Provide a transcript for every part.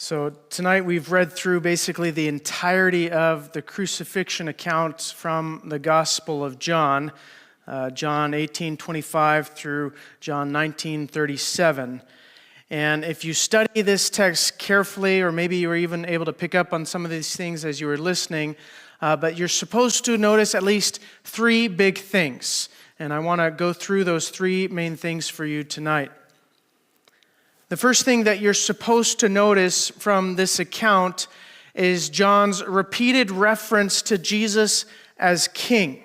So tonight we've read through basically the entirety of the crucifixion accounts from the Gospel of John, John 18:25 through John 19:37. And if you study this text carefully, or maybe you were even able to pick up on some of these things as you were listening, but you're supposed to notice at least three big things. And I want to go through those three main things for you tonight. The first thing that you're supposed to notice from this account is John's repeated reference to Jesus as king.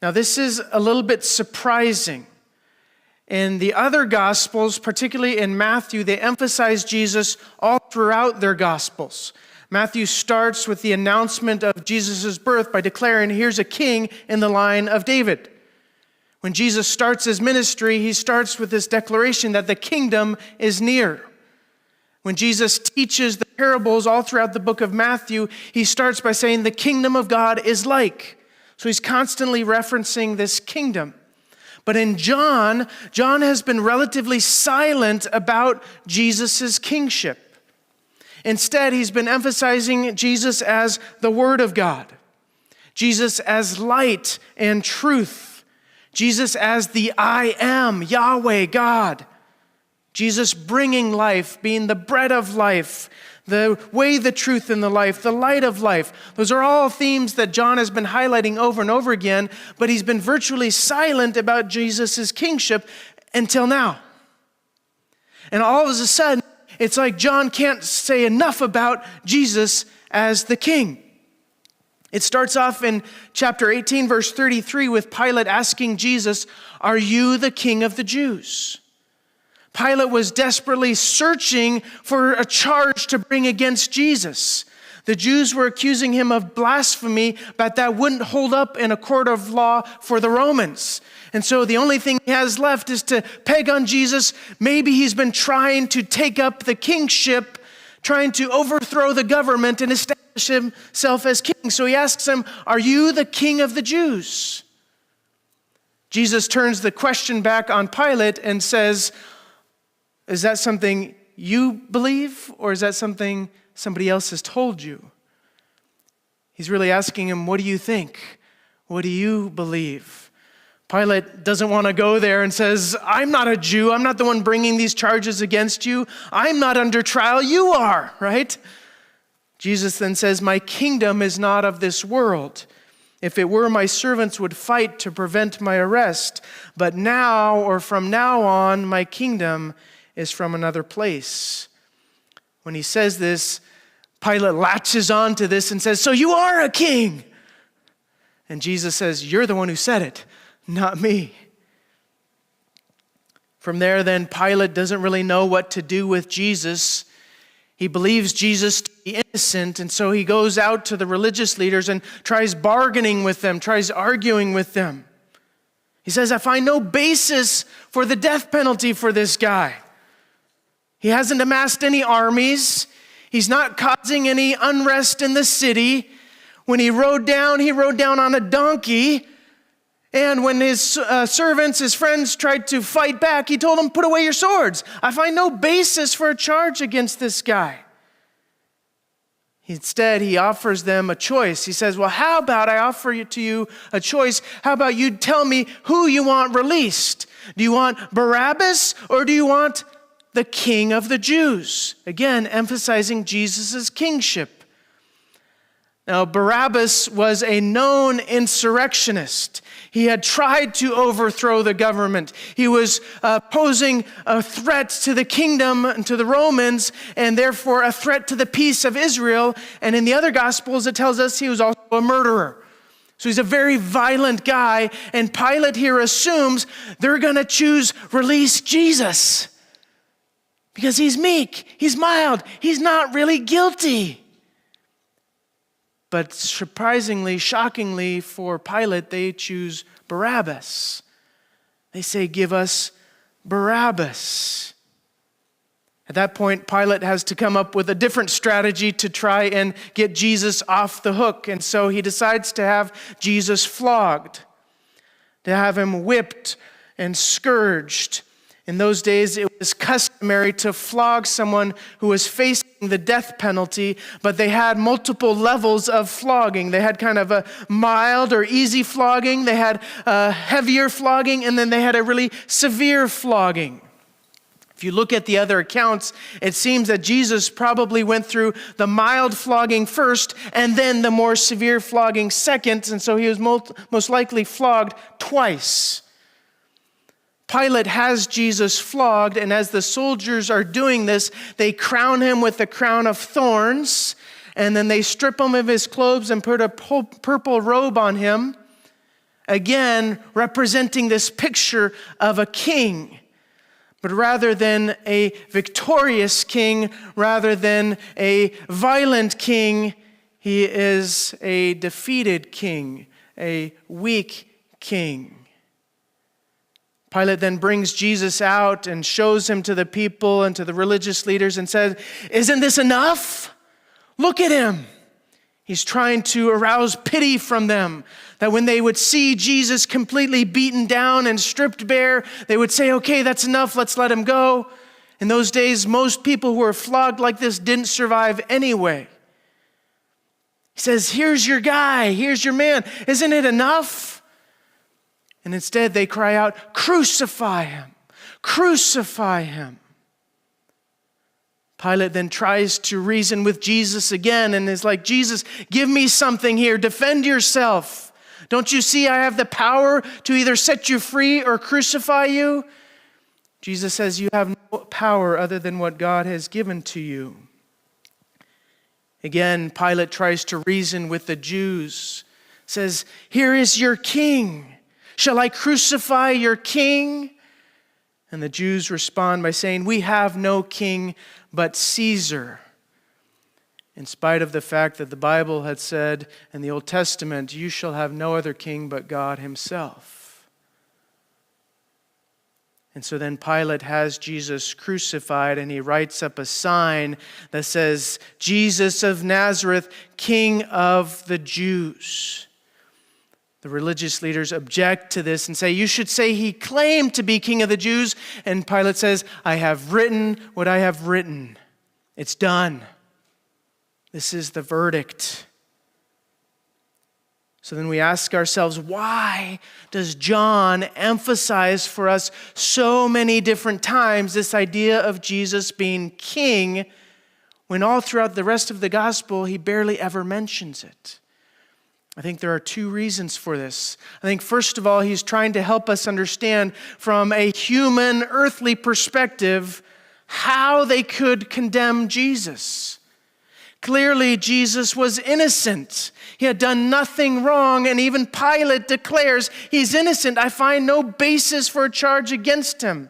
Now, this is a little bit surprising. In the other Gospels, particularly in Matthew, they emphasize Jesus all throughout their Gospels. Matthew starts with the announcement of Jesus' birth by declaring, here's a king in the line of David. When Jesus starts his ministry, he starts with this declaration that the kingdom is near. When Jesus teaches the parables all throughout the book of Matthew, he starts by saying the kingdom of God is like. So he's constantly referencing this kingdom. But in John has been relatively silent about Jesus' kingship. Instead, he's been emphasizing Jesus as the Word of God, Jesus as light and truth, Jesus as the I am, Yahweh, God. Jesus bringing life, being the bread of life, the way, the truth, and the life, the light of life. Those are all themes that John has been highlighting over and over again, but he's been virtually silent about Jesus' kingship until now. And all of a sudden, it's like John can't say enough about Jesus as the king. It starts off in chapter 18, verse 33, with Pilate asking Jesus, "Are you the king of the Jews?" Pilate was desperately searching for a charge to bring against Jesus. The Jews were accusing him of blasphemy, but that wouldn't hold up in a court of law for the Romans. And so the only thing he has left is to peg on Jesus. Maybe he's been trying to take up the kingship, trying to overthrow the government and establish himself as king. So he asks him, "Are you the king of the Jews?" Jesus turns the question back on Pilate and says, "Is that something you believe, or is that something somebody else has told you?" He's really asking him, what do you think? What do you believe? Pilate doesn't want to go there and says, "I'm not a Jew. I'm not the one bringing these charges against you. I'm not under trial. You are," right? Jesus then says, "My kingdom is not of this world. If it were, my servants would fight to prevent my arrest. But now, or from now on, my kingdom is from another place." When he says this, Pilate latches on to this and says, "So you are a king." And Jesus says, "You're the one who said it, not me." From there, then, Pilate doesn't really know what to do with Jesus. He believes Jesus to be innocent, and so he goes out to the religious leaders and tries bargaining with them, tries arguing with them. He says, "I find no basis for the death penalty for this guy. He hasn't amassed any armies. He's not causing any unrest in the city. When he rode down on a donkey. And when his servants, his friends tried to fight back, he told them, 'Put away your swords. I find no basis for a charge against this guy.'" Instead, he offers them a choice. He says, "Well, how about I offer to you a choice? How about you tell me who you want released? Do you want Barabbas, or do you want the King of the Jews?" Again, emphasizing Jesus' kingship. Now, Barabbas was a known insurrectionist. He had tried to overthrow the government. He was posing a threat to the kingdom and to the Romans, and therefore a threat to the peace of Israel. And in the other Gospels, it tells us he was also a murderer. So he's a very violent guy, and Pilate here assumes they're going to choose release Jesus because he's meek, he's mild, he's not really guilty. But surprisingly, shockingly for Pilate, they choose Barabbas. They say, "Give us Barabbas." At that point, Pilate has to come up with a different strategy to try and get Jesus off the hook. And so he decides to have Jesus flogged, to have him whipped and scourged. In those days, it was customary to flog someone who was facing the death penalty, but they had multiple levels of flogging. They had kind of a mild or easy flogging, they had a heavier flogging, and then they had a really severe flogging. If you look at the other accounts, it seems that Jesus probably went through the mild flogging first and then the more severe flogging second, and so he was most likely flogged twice. Pilate has Jesus flogged, and as the soldiers are doing this, they crown him with a crown of thorns, and then they strip him of his clothes and put a purple robe on him, again representing this picture of a king. But rather than a victorious king, rather than a violent king, he is a defeated king, a weak king. Pilate then brings Jesus out and shows him to the people and to the religious leaders and says, "Isn't this enough? Look at him." He's trying to arouse pity from them, that when they would see Jesus completely beaten down and stripped bare, they would say, "Okay, that's enough, let's let him go." In those days, most people who were flogged like this didn't survive anyway. He says, "Here's your guy, here's your man. Isn't it enough?" And instead they cry out, "Crucify him, crucify him." Pilate then tries to reason with Jesus again and is like, "Jesus, give me something here. Defend yourself. Don't you see I have the power to either set you free or crucify you?" Jesus says, "You have no power other than what God has given to you." Again, Pilate tries to reason with the Jews. Says, "Here is your king. Shall I crucify your king?" And the Jews respond by saying, "We have no king but Caesar." In spite of the fact that the Bible had said in the Old Testament, "You shall have no other king but God himself." And so then Pilate has Jesus crucified, and he writes up a sign that says, "Jesus of Nazareth, King of the Jews." The religious leaders object to this and say, "You should say he claimed to be king of the Jews." And Pilate says, "I have written what I have written. It's done. This is the verdict." So then we ask ourselves, why does John emphasize for us so many different times this idea of Jesus being king, when all throughout the rest of the gospel he barely ever mentions it? I think there are two reasons for this. I think first of all, he's trying to help us understand from a human, earthly perspective how they could condemn Jesus. Clearly, Jesus was innocent. He had done nothing wrong, and even Pilate declares he's innocent. I find no basis for a charge against him.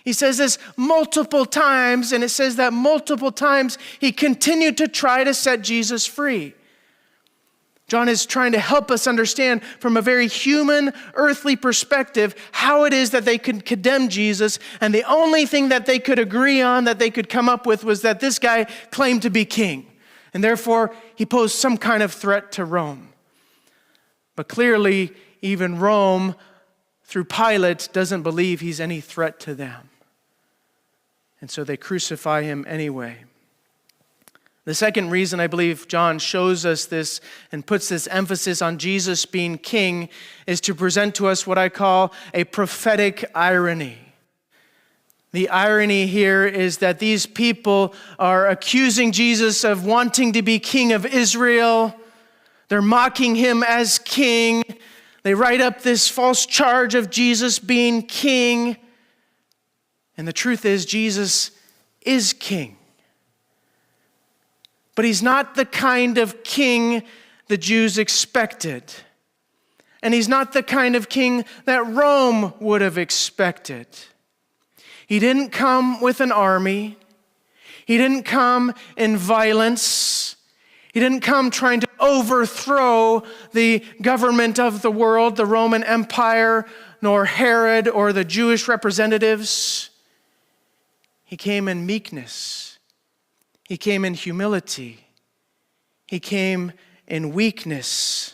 He says this multiple times, and it says that multiple times he continued to try to set Jesus free. John is trying to help us understand from a very human, earthly perspective how it is that they could condemn Jesus, and the only thing that they could agree on, that they could come up with, was that this guy claimed to be king, and therefore he posed some kind of threat to Rome. But clearly, even Rome, through Pilate, doesn't believe he's any threat to them. And so they crucify him anyway. The second reason I believe John shows us this and puts this emphasis on Jesus being king is to present to us what I call a prophetic irony. The irony here is that these people are accusing Jesus of wanting to be king of Israel. They're mocking him as king. They write up this false charge of Jesus being king. And the truth is, Jesus is king. But he's not the kind of king the Jews expected. And he's not the kind of king that Rome would have expected. He didn't come with an army. He didn't come in violence. He didn't come trying to overthrow the government of the world, the Roman Empire, nor Herod or the Jewish representatives. He came in meekness. He came in humility. He came in weakness.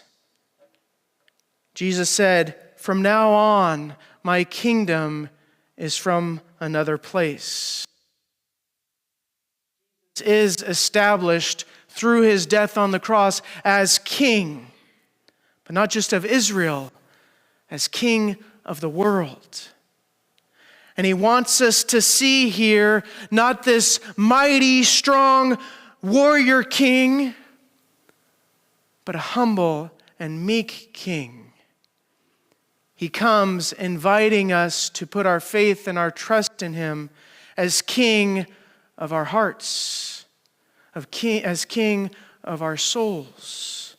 Jesus said, "From now on, my kingdom is from another place. He is established through his death on the cross as king, but not just of Israel, as king of the world. And he wants us to see here not this mighty, strong warrior king, but a humble and meek king. He comes inviting us to put our faith and our trust in him as king of our hearts, as king of our souls.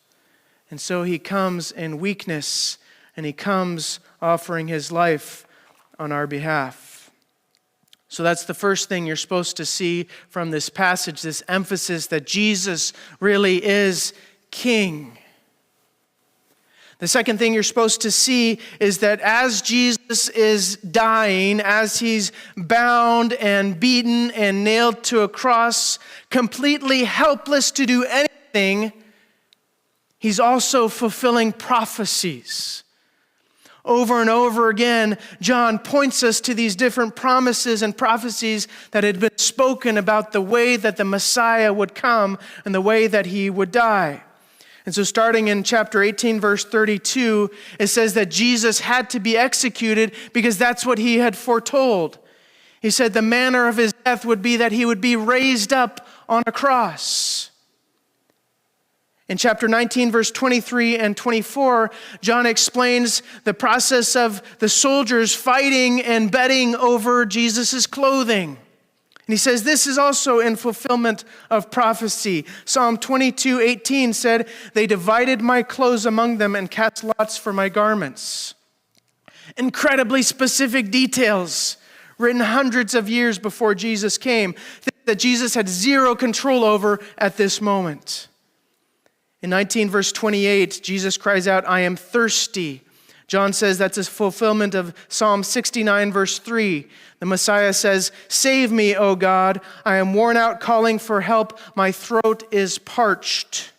And so he comes in weakness, and he comes offering his life on our behalf. So that's the first thing you're supposed to see from this passage, this emphasis that Jesus really is king. The second thing you're supposed to see is that as Jesus is dying, as he's bound and beaten and nailed to a cross, completely helpless to do anything, he's also fulfilling prophecies. Over and over again, John points us to these different promises and prophecies that had been spoken about the way that the Messiah would come and the way that he would die. And so starting in chapter 18, verse 32, it says that Jesus had to be executed because that's what he had foretold. He said the manner of his death would be that he would be raised up on a cross. In chapter 19, verse 23 and 24, John explains the process of the soldiers fighting and betting over Jesus' clothing. And he says this is also in fulfillment of prophecy. Psalm 22:18 said, "They divided my clothes among them and cast lots for my garments." Incredibly specific details written hundreds of years before Jesus came that Jesus had zero control over at this moment. In 19 verse 28, Jesus cries out, "I am thirsty." John says that's a fulfillment of Psalm 69 verse 3. The Messiah says, "Save me, O God. I am worn out calling for help. My throat is parched."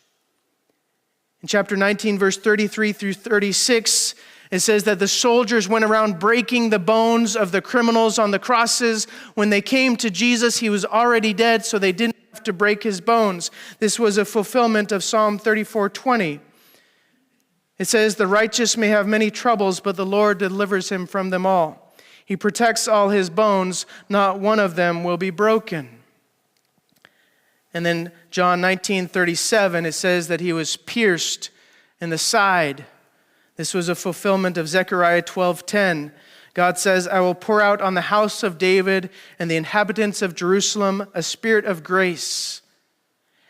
In chapter 19 verse 33 through 36, it says that the soldiers went around breaking the bones of the criminals on the crosses. When they came to Jesus, he was already dead, so they didn't have to break his bones. This was a fulfillment of Psalm 34:20. It says, "The righteous may have many troubles, but the Lord delivers him from them all. He protects all his bones, not one of them will be broken." And then John 19:37, it says that he was pierced in the side. This was a fulfillment of Zechariah 12:10. God says, "I will pour out on the house of David and the inhabitants of Jerusalem a spirit of grace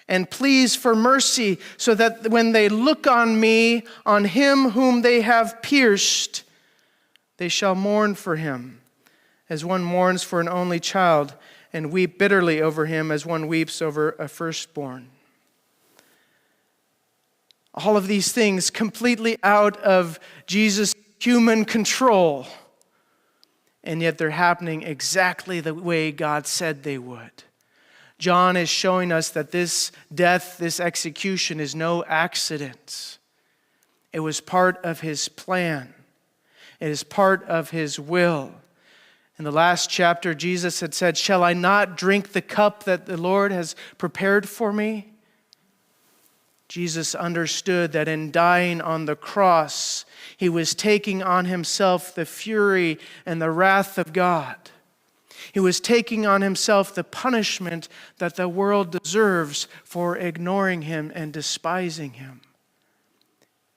and pleas for mercy, so that when they look on me, on him whom they have pierced, they shall mourn for him, as one mourns for an only child, and weep bitterly over him as one weeps over a firstborn." All of these things completely out of Jesus' human control, and yet they're happening exactly the way God said they would. John is showing us that this death, this execution is no accident. It was part of his plan. It is part of his will. In the last chapter, Jesus had said, "Shall I not drink the cup that the Lord has prepared for me?" Jesus understood that in dying on the cross, he was taking on himself the fury and the wrath of God. He was taking on himself the punishment that the world deserves for ignoring him and despising him.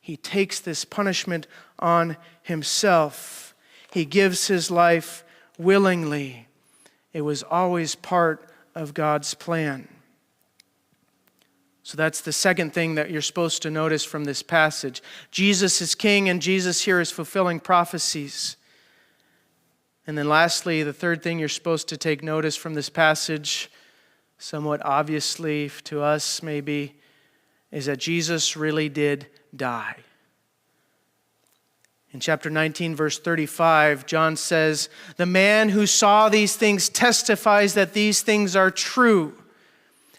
He takes this punishment on himself. He gives his life willingly. It was always part of God's plan. So that's the second thing that you're supposed to notice from this passage. Jesus is king, and Jesus here is fulfilling prophecies. And then lastly, the third thing you're supposed to take notice from this passage, somewhat obviously to us maybe, is that Jesus really did die. In chapter 19, verse 35, John says, "The man who saw these things testifies that these things are true."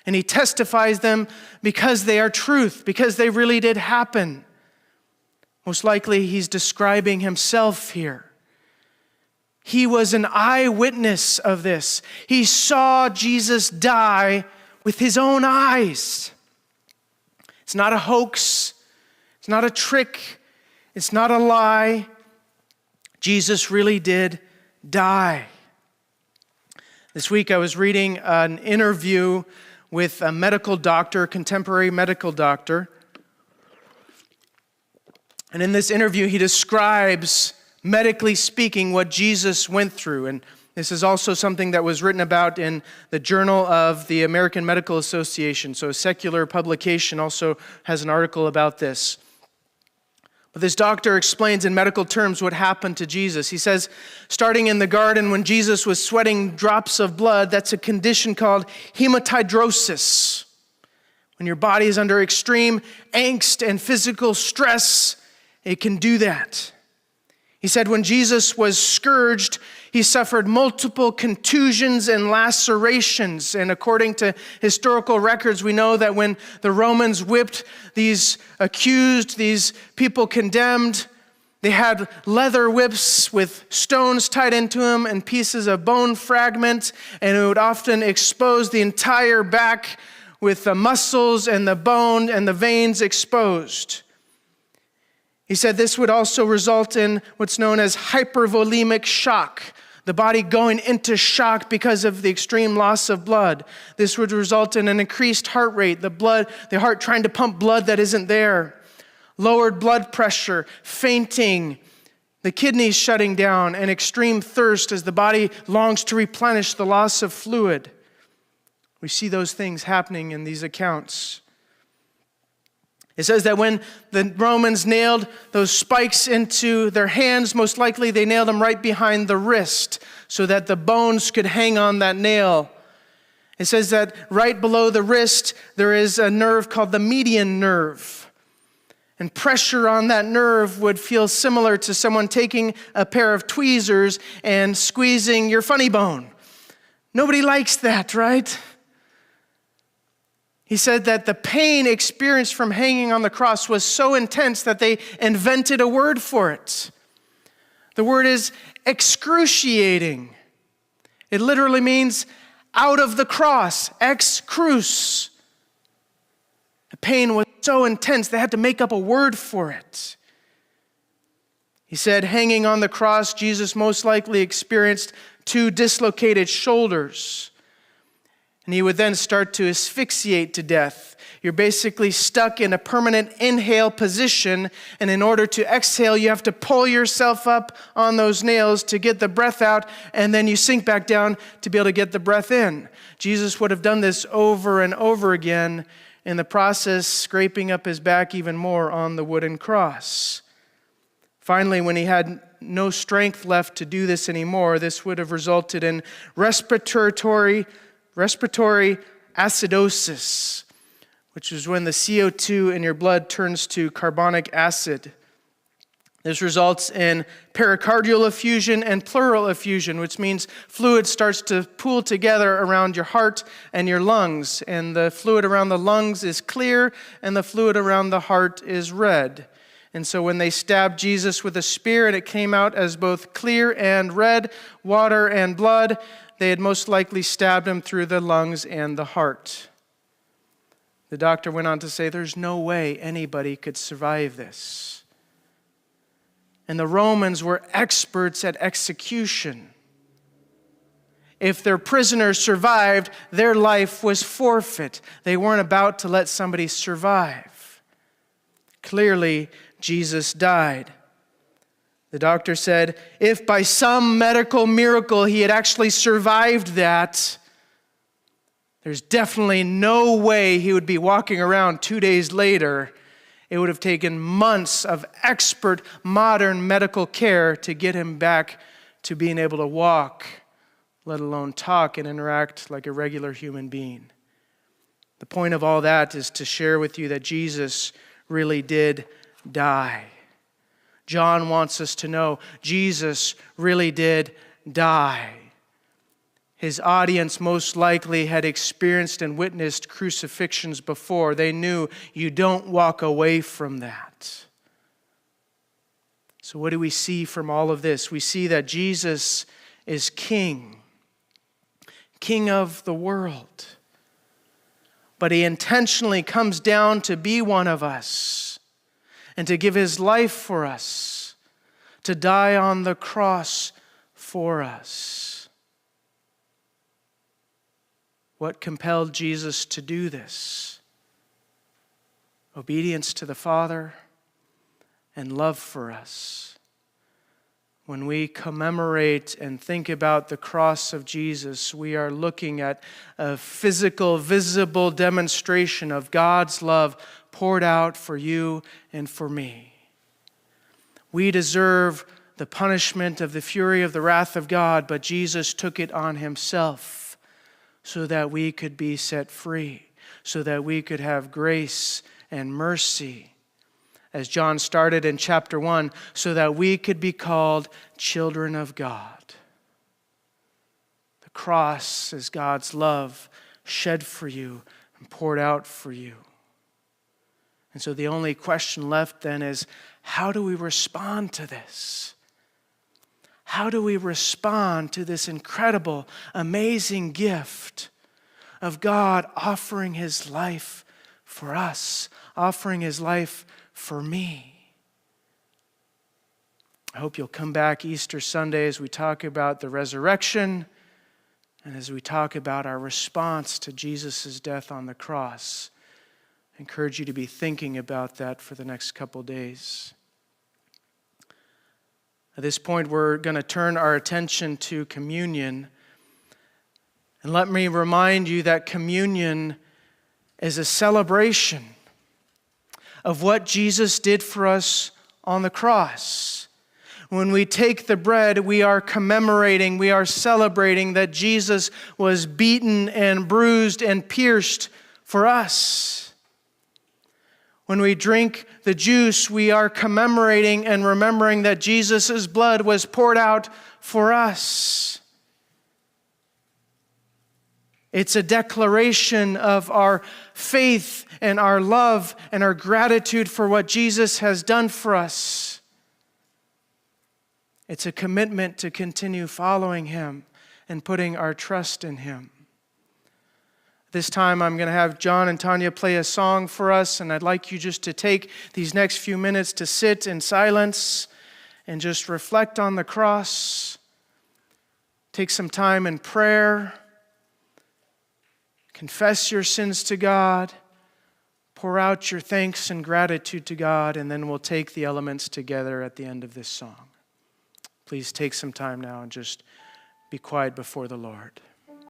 And he testifies them because they are truth, because they really did happen. Most likely he's describing himself here. He was an eyewitness of this. He saw Jesus die with his own eyes. It's not a hoax. It's not a trick. It's not a lie. Jesus really did die. This week I was reading an interview with a medical doctor, contemporary medical doctor. And in this interview, he describes, medically speaking, what Jesus went through. And this is also something that was written about in the Journal of the American Medical Association. So a secular publication also has an article about this. But this doctor explains in medical terms what happened to Jesus. He says, starting in the garden when Jesus was sweating drops of blood, that's a condition called hematidrosis. When your body is under extreme angst and physical stress, it can do that. He said when Jesus was scourged, he suffered multiple contusions and lacerations. And according to historical records, we know that when the Romans whipped these accused, these people condemned, they had leather whips with stones tied into them and pieces of bone fragment, and it would often expose the entire back with the muscles and the bone and the veins exposed. He said this would also result in what's known as hypervolemic shock, the body going into shock because of the extreme loss of blood. This would result in an increased heart rate, the heart trying to pump blood that isn't there, lowered blood pressure, fainting, the kidneys shutting down, and extreme thirst as the body longs to replenish the loss of fluid. We see those things happening in these accounts. It says that when the Romans nailed those spikes into their hands, most likely they nailed them right behind the wrist so that the bones could hang on that nail. It says that right below the wrist, there is a nerve called the median nerve. And pressure on that nerve would feel similar to someone taking a pair of tweezers and squeezing your funny bone. Nobody likes that, right? He said that the pain experienced from hanging on the cross was so intense that they invented a word for it. The word is excruciating. It literally means out of the cross, ex cruce. The pain was so intense they had to make up a word for it. He said hanging on the cross, Jesus most likely experienced 2 dislocated shoulders. And he would then start to asphyxiate to death. You're basically stuck in a permanent inhale position, and in order to exhale, you have to pull yourself up on those nails to get the breath out, and then you sink back down to be able to get the breath in. Jesus would have done this over and over again, in the process scraping up his back even more on the wooden cross. Finally, when he had no strength left to do this anymore, this would have resulted in respiratory acidosis, which is when the CO2 in your blood turns to carbonic acid. This results in pericardial effusion and pleural effusion, which means fluid starts to pool together around your heart and your lungs. And the fluid around the lungs is clear, and the fluid around the heart is red. And so when they stabbed Jesus with a spear and it came out as both clear and red, water and blood, they had most likely stabbed him through the lungs and the heart. The doctor went on to say, there's no way anybody could survive this. And the Romans were experts at execution. If their prisoner survived, their life was forfeit. They weren't about to let somebody survive. Clearly, Jesus died. The doctor said, if by some medical miracle he had actually survived that, there's definitely no way he would be walking around 2 days later. It would have taken months of expert modern medical care to get him back to being able to walk, let alone talk and interact like a regular human being. The point of all that is to share with you that Jesus really did die. John wants us to know Jesus really did die. His audience most likely had experienced and witnessed crucifixions before. They knew you don't walk away from that. So what do we see from all of this? We see that Jesus is King, King of the world. But he intentionally comes down to be one of us and to give his life for us, to die on the cross for us. What compelled Jesus to do this? Obedience to the Father and love for us. When we commemorate and think about the cross of Jesus, we are looking at a physical, visible demonstration of God's love poured out for you and for me. We deserve the punishment of the fury of the wrath of God, but Jesus took it on himself so that we could be set free, so that we could have grace and mercy. As John started in chapter 1, so that we could be called children of God. The cross is God's love shed for you and poured out for you. And so the only question left then is, how do we respond to this? How do we respond to this incredible, amazing gift of God offering his life for us, offering his life for me? I hope you'll come back Easter Sunday as we talk about the resurrection and as we talk about our response to Jesus' death on the cross. I encourage you to be thinking about that for the next couple days. At this point, we're going to turn our attention to communion. And let me remind you that communion is a celebration of what Jesus did for us on the cross. When we take the bread, we are commemorating, we are celebrating that Jesus was beaten and bruised and pierced for us. When we drink the juice, we are commemorating and remembering that Jesus' blood was poured out for us. It's a declaration of our faith and our love and our gratitude for what Jesus has done for us. It's a commitment to continue following him and putting our trust in him. This time I'm going to have John and Tanya play a song for us, and I'd like you just to take these next few minutes to sit in silence and just reflect on the cross. Take some time in prayer. Confess your sins to God. Pour out your thanks and gratitude to God, and then we'll take the elements together at the end of this song. Please take some time now and just be quiet before the Lord.